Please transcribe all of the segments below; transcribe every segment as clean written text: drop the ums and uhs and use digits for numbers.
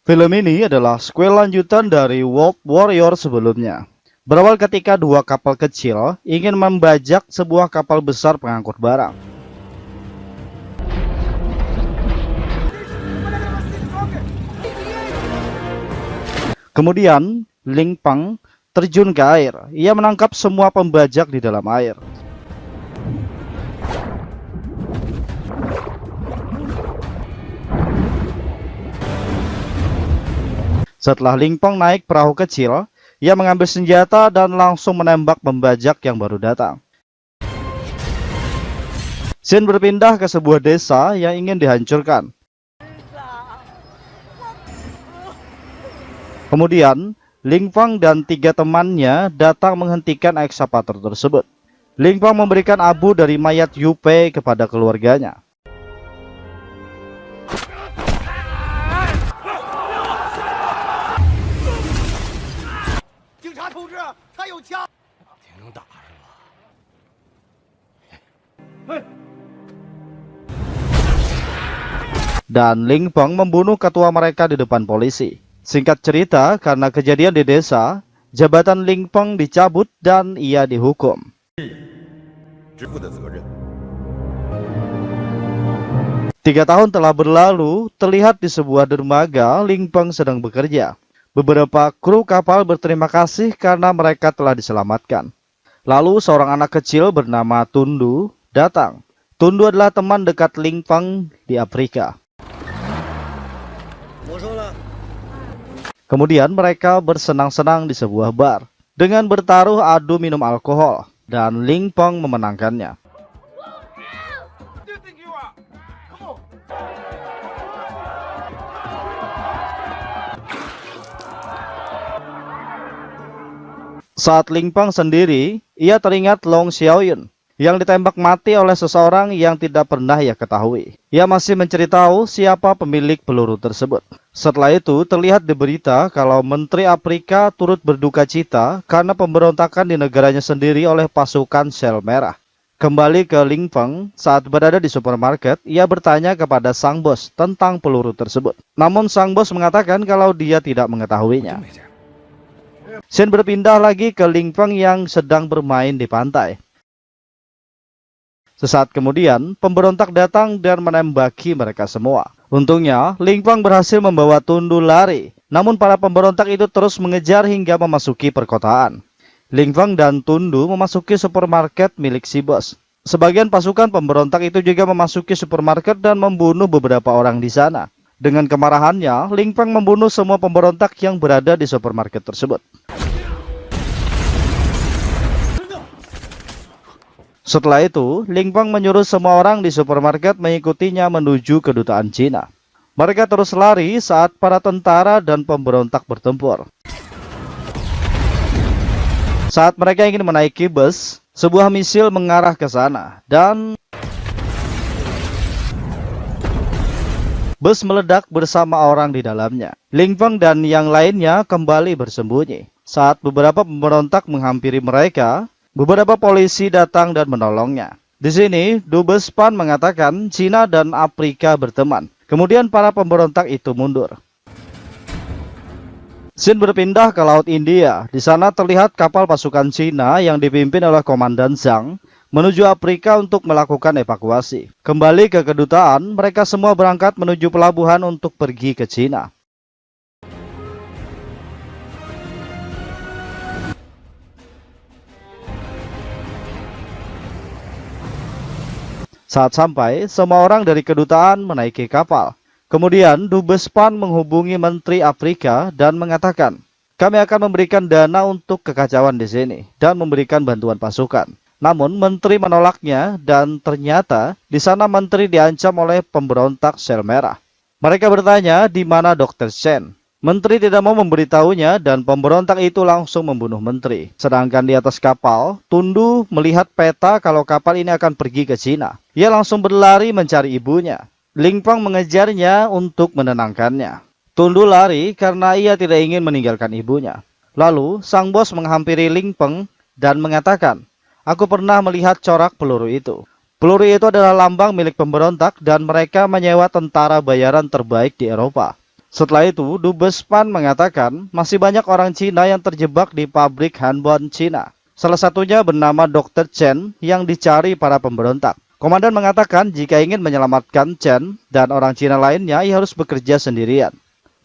Film ini adalah sequel lanjutan dari World Warrior sebelumnya. Berawal ketika dua kapal kecil ingin membajak sebuah kapal besar pengangkut barang. Kemudian, Ling Peng terjun ke air. Ia menangkap semua pembajak di dalam air. Setelah Ling Peng naik perahu kecil, ia mengambil senjata dan langsung menembak pembajak yang baru datang. Scene berpindah ke sebuah desa yang ingin dihancurkan. Kemudian, Ling Peng dan 3 temannya datang menghentikan ekskavator tersebut. Ling Peng memberikan abu dari mayat Yu Pei kepada keluarganya. Dan Ling Peng membunuh ketua mereka di depan polisi. Singkat cerita, karena kejadian di desa, jabatan Ling Peng dicabut dan ia dihukum. 3 tahun telah berlalu, terlihat di sebuah dermaga Ling Peng sedang bekerja. Beberapa kru kapal berterima kasih karena mereka telah diselamatkan. Lalu seorang anak kecil bernama Tundu datang. Tundu adalah teman dekat Ling Peng di Afrika. Kemudian mereka bersenang-senang di sebuah bar dengan bertaruh adu minum alkohol dan Ling Peng memenangkannya. Saat Ling Peng sendiri, ia teringat Long Xiaoyun yang ditembak mati oleh seseorang yang tidak pernah ia ketahui. Ia masih mencari tahu siapa pemilik peluru tersebut. Setelah itu, terlihat di berita kalau Menteri Afrika turut berduka cita karena pemberontakan di negaranya sendiri oleh pasukan sel merah. Kembali ke Ling Peng, saat berada di supermarket, ia bertanya kepada sang bos tentang peluru tersebut. Namun sang bos mengatakan kalau dia tidak mengetahuinya. Scene berpindah lagi ke Ling Peng yang sedang bermain di pantai. Sesaat kemudian, pemberontak datang dan menembaki mereka semua. Untungnya, Ling Peng berhasil membawa Tundu lari. Namun para pemberontak itu terus mengejar hingga memasuki perkotaan. Ling Peng dan Tundu memasuki supermarket milik si bos. Sebagian pasukan pemberontak itu juga memasuki supermarket dan membunuh beberapa orang di sana. Dengan kemarahannya, Ling Peng membunuh semua pemberontak yang berada di supermarket tersebut. Setelah itu, Ling Peng menyuruh semua orang di supermarket mengikutinya menuju kedutaan Cina. Mereka terus lari saat para tentara dan pemberontak bertempur. Saat mereka ingin menaiki bus, sebuah misil mengarah ke sana dan bus meledak bersama orang di dalamnya. Ling Peng dan yang lainnya kembali bersembunyi. Saat beberapa pemberontak menghampiri mereka, beberapa polisi datang dan menolongnya. Di sini, Dubes Pan mengatakan Cina dan Afrika berteman. Kemudian para pemberontak itu mundur. Scene berpindah ke Laut India. Di sana terlihat kapal pasukan Cina yang dipimpin oleh Komandan Zhang menuju Afrika untuk melakukan evakuasi. Kembali ke kedutaan, mereka semua berangkat menuju pelabuhan untuk pergi ke Cina. Saat sampai, semua orang dari kedutaan menaiki kapal. Kemudian, Dubes Pan menghubungi Menteri Afrika dan mengatakan, kami akan memberikan dana untuk kekacauan di sini dan memberikan bantuan pasukan. Namun, Menteri menolaknya dan ternyata di sana Menteri diancam oleh pemberontak sel merah. Mereka bertanya di mana Dr. Chen. Menteri tidak mau memberitahunya dan pemberontak itu langsung membunuh Menteri. Sedangkan di atas kapal, Tundu melihat peta kalau kapal ini akan pergi ke Cina. Ia langsung berlari mencari ibunya. Ling Peng mengejarnya untuk menenangkannya. Tundu lari karena ia tidak ingin meninggalkan ibunya. Lalu, sang bos menghampiri Ling Peng dan mengatakan, aku pernah melihat corak peluru itu. Peluru itu adalah lambang milik pemberontak dan mereka menyewa tentara bayaran terbaik di Eropa. Setelah itu, Dubes PAN mengatakan masih banyak orang Cina yang terjebak di pabrik hanbon Cina. Salah satunya bernama Dr. Chen yang dicari para pemberontak. Komandan mengatakan jika ingin menyelamatkan Chen dan orang Cina lainnya, ia harus bekerja sendirian.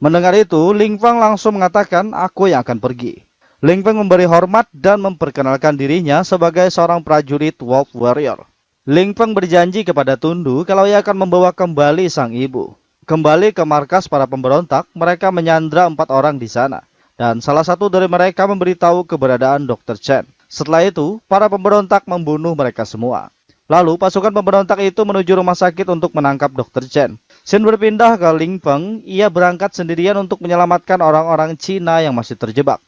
Mendengar itu, Ling Feng langsung mengatakan, aku yang akan pergi. Ling Feng memberi hormat dan memperkenalkan dirinya sebagai seorang prajurit Wolf Warrior. Ling Feng berjanji kepada Tundu kalau ia akan membawa kembali sang ibu. Kembali ke markas para pemberontak, mereka menyandra 4 orang di sana. Dan salah satu dari mereka memberitahu keberadaan Dr. Chen. Setelah itu, para pemberontak membunuh mereka semua. Lalu pasukan pemberontak itu menuju rumah sakit untuk menangkap Dr. Chen. Scene berpindah ke Ling Feng, ia berangkat sendirian untuk menyelamatkan orang-orang Cina yang masih terjebak.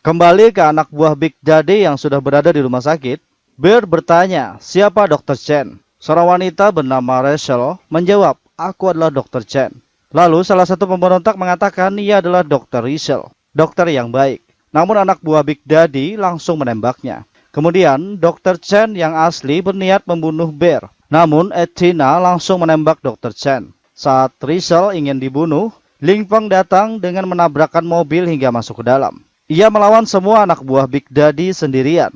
Kembali ke anak buah Big Daddy yang sudah berada di rumah sakit, Bear bertanya, siapa Dr. Chen? Seorang wanita bernama Rachel menjawab, aku adalah Dr. Chen. Lalu salah satu pemberontak mengatakan ia adalah Dr. Rachel, dokter yang baik. Namun anak buah Big Daddy langsung menembaknya. Kemudian, Dr. Chen yang asli berniat membunuh Bear. Namun, Ethina langsung menembak Dr. Chen. Saat Rachel ingin dibunuh, Ling Feng datang dengan menabrakkan mobil hingga masuk ke dalam. Ia melawan semua anak buah Big Daddy sendirian.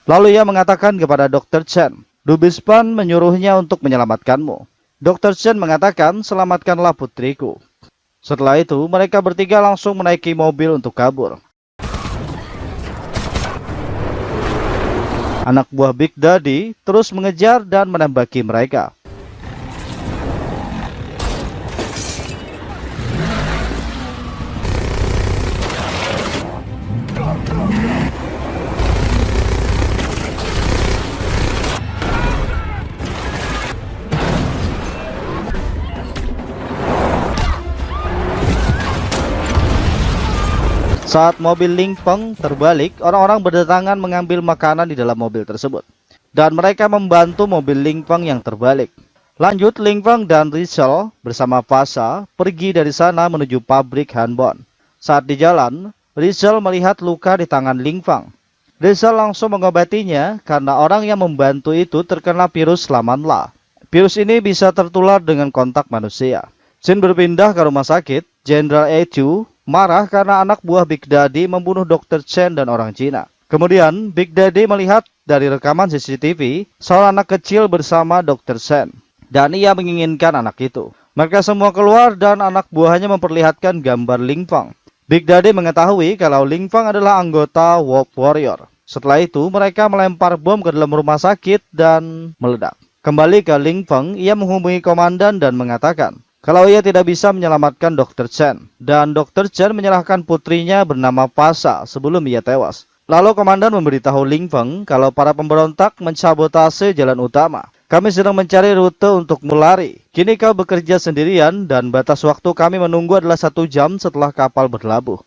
Lalu ia mengatakan kepada Dr. Chen, Dubes PAN menyuruhnya untuk menyelamatkanmu. Dr. Chen mengatakan, selamatkanlah putriku. Setelah itu, mereka bertiga langsung menaiki mobil untuk kabur. Anak buah Big Daddy terus mengejar dan menembaki mereka. Saat mobil Ling Feng terbalik, orang-orang berdatangan mengambil makanan di dalam mobil tersebut. Dan mereka membantu mobil Ling Feng yang terbalik. Lanjut, Ling Feng dan Rachel bersama Pasha pergi dari sana menuju pabrik hanbon. Saat di jalan, Rachel melihat luka di tangan Ling Feng. Rachel langsung mengobatinya karena orang yang membantu itu terkena virus Lamanla. Virus ini bisa tertular dengan kontak manusia. Scene berpindah ke rumah sakit. Jenderal Echu marah karena anak buah Big Daddy membunuh Dr. Chen dan orang Cina. Kemudian, Big Daddy melihat dari rekaman CCTV seorang anak kecil bersama Dr. Chen. Dan ia menginginkan anak itu. Mereka semua keluar dan anak buahnya memperlihatkan gambar Ling Feng. Big Daddy mengetahui kalau Ling Feng adalah anggota Wolf Warrior. Setelah itu, mereka melempar bom ke dalam rumah sakit dan meledak. Kembali ke Ling Feng, ia menghubungi komandan dan mengatakan kalau ia tidak bisa menyelamatkan Dr. Chen. Dan Dr. Chen menyerahkan putrinya bernama Pasha sebelum ia tewas. Lalu komandan memberitahu Ling Feng kalau para pemberontak mensabotase jalan utama. Kami sedang mencari rute untuk melari. Kini kau bekerja sendirian dan batas waktu kami menunggu adalah 1 jam setelah kapal berlabuh.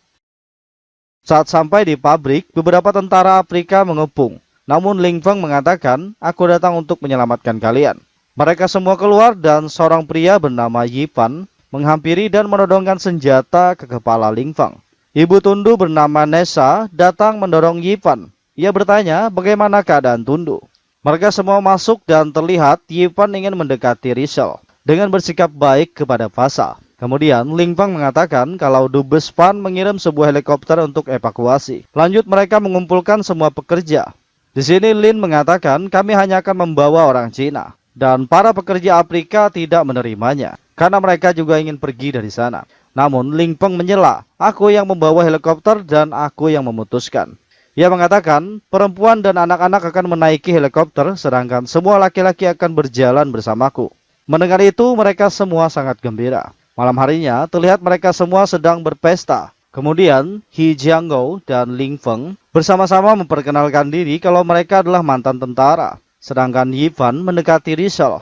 Saat sampai di pabrik, beberapa tentara Afrika mengepung. Namun Ling Feng mengatakan, aku datang untuk menyelamatkan kalian. Mereka semua keluar dan seorang pria bernama Yipan menghampiri dan menodongkan senjata ke kepala Ling Feng. Ibu Tundu bernama Nessa datang mendorong Yipan. Ia bertanya bagaimana keadaan Tundu. Mereka semua masuk dan terlihat Yipan ingin mendekati Rachel dengan bersikap baik kepada Pasha. Kemudian Ling Feng mengatakan kalau Dubes PAN mengirim sebuah helikopter untuk evakuasi. Lanjut mereka mengumpulkan semua pekerja. Di sini Lin mengatakan kami hanya akan membawa orang Cina. Dan para pekerja Afrika tidak menerimanya, karena mereka juga ingin pergi dari sana. Namun Ling Feng menyela, aku yang membawa helikopter dan aku yang memutuskan. Ia mengatakan, perempuan dan anak-anak akan menaiki helikopter, sedangkan semua laki-laki akan berjalan bersamaku. Mendengar itu, mereka semua sangat gembira. Malam harinya, terlihat mereka semua sedang berpesta. Kemudian, He Jianggo dan Ling Feng bersama-sama memperkenalkan diri kalau mereka adalah mantan tentara. Sedangkan Yipan mendekati Rachel.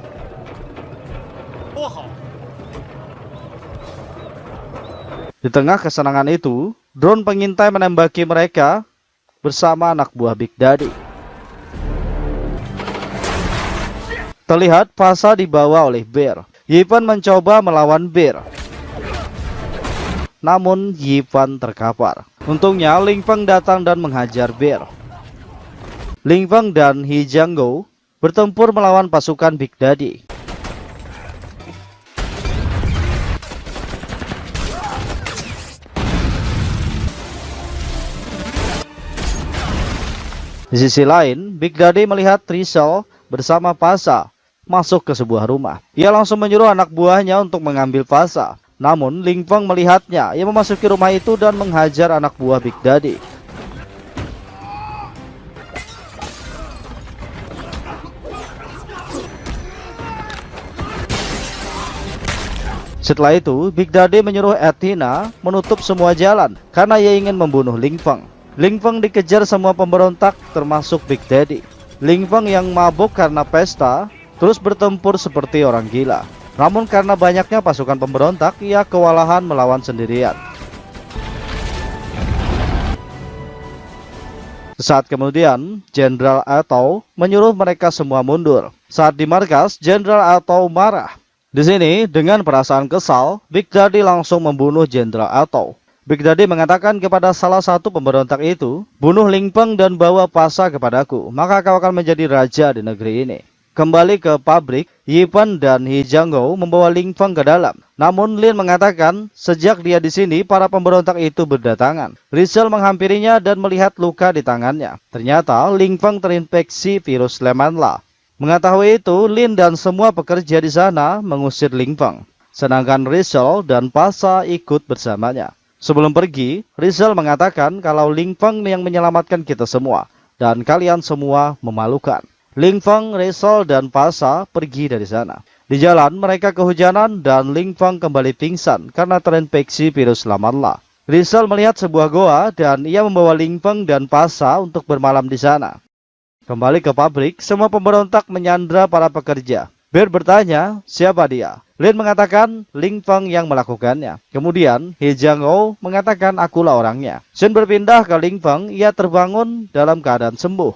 Di tengah kesenangan itu, drone pengintai menembaki mereka bersama anak buah Big Daddy. Terlihat Pasha dibawa oleh Bear. Yipan mencoba melawan Bear. Namun Yipan terkapar. Untungnya Ling Feng datang dan menghajar Bear. Ling Feng dan He Jianggo bertempur melawan pasukan Big Daddy. Di sisi lain, Big Daddy melihat Rizal bersama Pasha masuk ke sebuah rumah. Ia langsung menyuruh anak buahnya untuk mengambil Pasha. Namun Ling Feng melihatnya, ia memasuki rumah itu dan menghajar anak buah Big Daddy. Setelah itu, Big Daddy menyuruh Athena menutup semua jalan karena ia ingin membunuh Ling Feng. Ling Feng dikejar semua pemberontak termasuk Big Daddy. Ling Feng yang mabuk karena pesta terus bertempur seperti orang gila. Namun karena banyaknya pasukan pemberontak, ia kewalahan melawan sendirian. Saat kemudian, Jenderal Atau menyuruh mereka semua mundur. Saat di markas, Jenderal Atau marah. Di sini, dengan perasaan kesal, Big Daddy langsung membunuh Jenderal Atau. Big Daddy mengatakan kepada salah satu pemberontak itu, "Bunuh Ling Feng dan bawa Pasha kepadaku, maka kau akan menjadi raja di negeri ini." Kembali ke pabrik, Yipan dan He Jianggo membawa Ling Feng ke dalam. Namun Lin mengatakan, sejak dia di sini, para pemberontak itu berdatangan. Rizal menghampirinya dan melihat luka di tangannya. Ternyata Ling Feng terinfeksi virus Lemanla. Mengetahui itu, Lin dan semua pekerja di sana mengusir Ling Feng. Sedangkan Rizal dan Pasha ikut bersamanya. Sebelum pergi, Rizal mengatakan kalau Ling Feng yang menyelamatkan kita semua, dan kalian semua memalukan. Ling Feng, Rizal, dan Pasha pergi dari sana. Di jalan, mereka kehujanan dan Ling Feng kembali pingsan karena terinfeksi virus Lamanla. Rizal melihat sebuah goa dan ia membawa Ling Feng dan Pasha untuk bermalam di sana. Kembali ke pabrik, semua pemberontak menyandra para pekerja. Bear bertanya, siapa dia? Lin mengatakan Ling Feng yang melakukannya. Kemudian He Jianggo mengatakan akulah orangnya. Shen berpindah ke Ling Feng, ia terbangun dalam keadaan sembuh.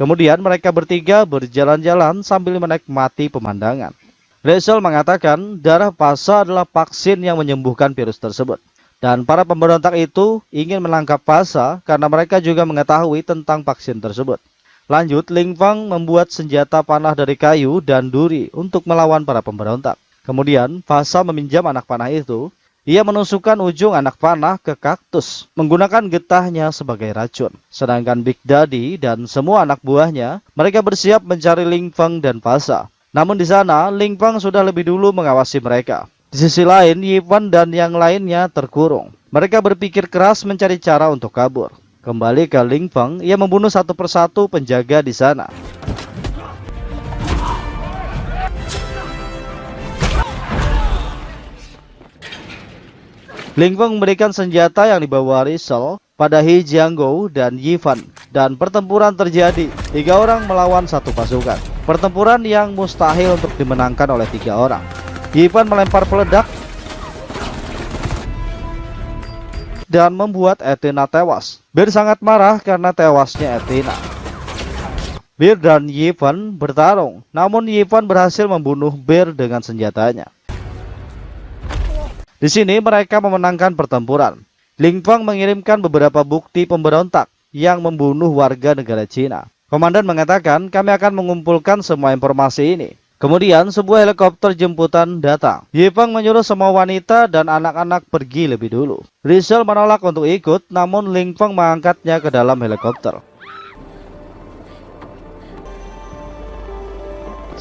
Kemudian mereka bertiga berjalan-jalan sambil menikmati pemandangan. Rizal mengatakan darah Pasha adalah vaksin yang menyembuhkan virus tersebut. Dan para pemberontak itu ingin menangkap Pasha karena mereka juga mengetahui tentang vaksin tersebut. Lanjut, Ling Feng membuat senjata panah dari kayu dan duri untuk melawan para pemberontak. Kemudian Pasha meminjam anak panah itu. Ia menusukkan ujung anak panah ke kaktus, menggunakan getahnya sebagai racun. Sedangkan Big Daddy dan semua anak buahnya, mereka bersiap mencari Ling Feng dan Pasha. Namun di sana, Ling Feng sudah lebih dulu mengawasi mereka. Di sisi lain, Yipan dan yang lainnya terkurung. Mereka berpikir keras mencari cara untuk kabur. Kembali ke Ling Feng, ia membunuh satu persatu penjaga di sana. Ling Feng memberikan senjata yang dibawa Rizal pada He Jianggo dan Yipan, dan pertempuran terjadi. 3 orang melawan satu pasukan. Pertempuran yang mustahil untuk dimenangkan oleh 3 orang. Yipan melempar peledak dan membuat Athena tewas. Bear sangat marah karena tewasnya Athena. Bear dan Yipan bertarung, namun Yipan berhasil membunuh Bear dengan senjatanya. Di sini mereka memenangkan pertempuran. Ling Feng mengirimkan beberapa bukti pemberontak yang membunuh warga negara Cina. Komandan mengatakan kami akan mengumpulkan semua informasi ini. Kemudian sebuah helikopter jemputan datang. Yifeng menyuruh semua wanita dan anak-anak pergi lebih dulu. Rizal menolak untuk ikut, namun Ling Feng mengangkatnya ke dalam helikopter.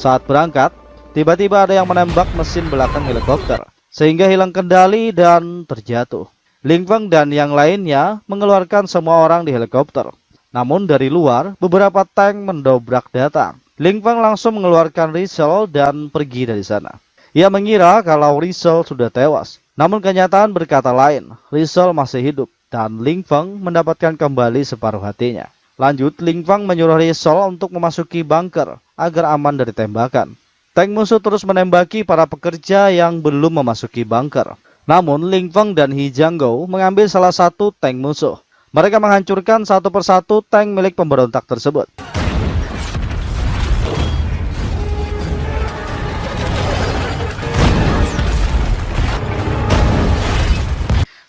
Saat berangkat, tiba-tiba ada yang menembak mesin belakang helikopter, sehingga hilang kendali dan terjatuh. Ling Feng dan yang lainnya mengeluarkan semua orang di helikopter. Namun dari luar, beberapa tank mendobrak datang. Ling Feng langsung mengeluarkan Rizal dan pergi dari sana. Ia mengira kalau Rizal sudah tewas. Namun kenyataan berkata lain, Rizal masih hidup dan Ling Feng mendapatkan kembali separuh hatinya. Lanjut, Ling Feng menyuruh Rizal untuk memasuki bunker agar aman dari tembakan. Tank musuh terus menembaki para pekerja yang belum memasuki bunker. Namun Ling Feng dan He Jianggo mengambil salah satu tank musuh. Mereka menghancurkan satu persatu tank milik pemberontak tersebut.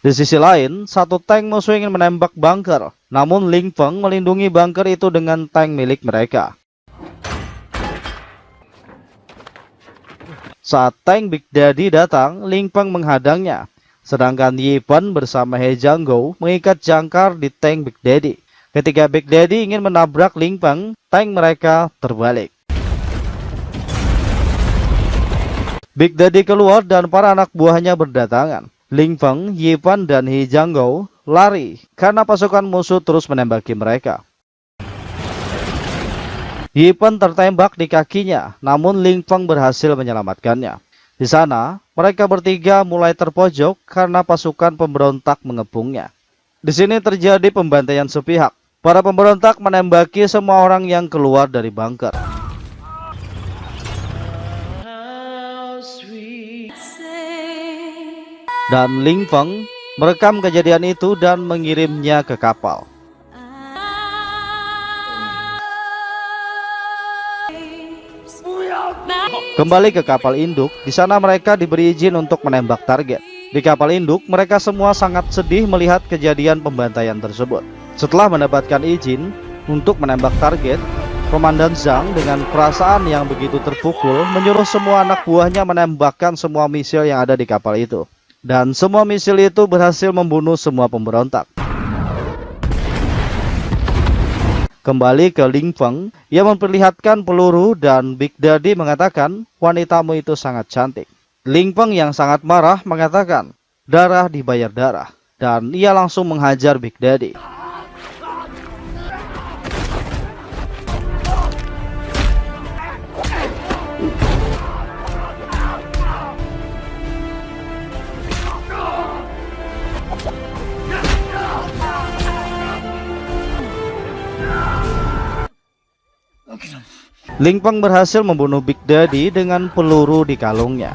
Di sisi lain, satu tank musuh ingin menembak bunker, namun Ling Feng melindungi bunker itu dengan tank milik mereka. Saat tank Big Daddy datang, Ling Feng menghadangnya, sedangkan Yi Pen bersama He Jianggo mengikat jangkar di tank Big Daddy. Ketika Big Daddy ingin menabrak Ling Feng, tank mereka terbalik. Big Daddy keluar dan para anak buahnya berdatangan. Ling Feng, Yi Pen, dan He Jianggo lari karena pasukan musuh terus menembaki mereka. Yi Pen tertembak di kakinya, namun Ling Feng berhasil menyelamatkannya. Di sana, mereka bertiga mulai terpojok karena pasukan pemberontak mengepungnya. Di sini terjadi pembantaian sepihak. Para pemberontak menembaki semua orang yang keluar dari bunker. Dan Ling Feng merekam kejadian itu dan mengirimnya ke kapal. Kembali ke kapal induk, di sana mereka diberi izin untuk menembak target. Di kapal induk, mereka semua sangat sedih melihat kejadian pembantaian tersebut. Setelah mendapatkan izin untuk menembak target, Komandan Zhang dengan perasaan yang begitu terpukul menyuruh semua anak buahnya menembakkan semua misil yang ada di kapal itu. Dan semua misil itu berhasil membunuh semua pemberontak. Kembali ke Ling Feng, ia memperlihatkan peluru dan Big Daddy mengatakan wanitamu itu sangat cantik. Ling Feng yang sangat marah mengatakan darah dibayar darah, dan ia langsung menghajar Big Daddy. Ling Feng berhasil membunuh Big Daddy dengan peluru di kalungnya.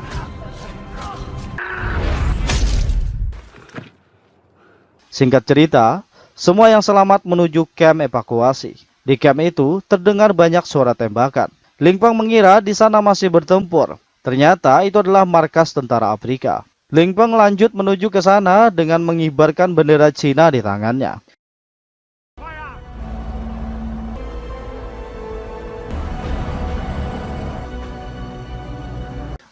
Singkat cerita, semua yang selamat menuju camp evakuasi. Di camp itu terdengar banyak suara tembakan. Ling Feng mengira di sana masih bertempur. Ternyata itu adalah markas tentara Afrika. Ling Feng lanjut menuju ke sana dengan mengibarkan bendera Cina di tangannya.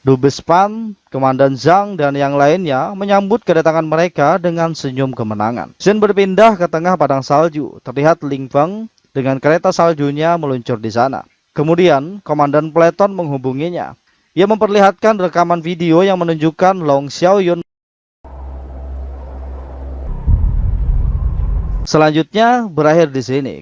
Dubes Pan, Komandan Zhang, dan yang lainnya menyambut kedatangan mereka dengan senyum kemenangan. Scene berpindah ke tengah padang salju. Terlihat Ling Feng dengan kereta saljunya meluncur di sana. Kemudian, Komandan Peleton menghubunginya. Ia memperlihatkan rekaman video yang menunjukkan Long Xiaoyun. Selanjutnya berakhir di sini.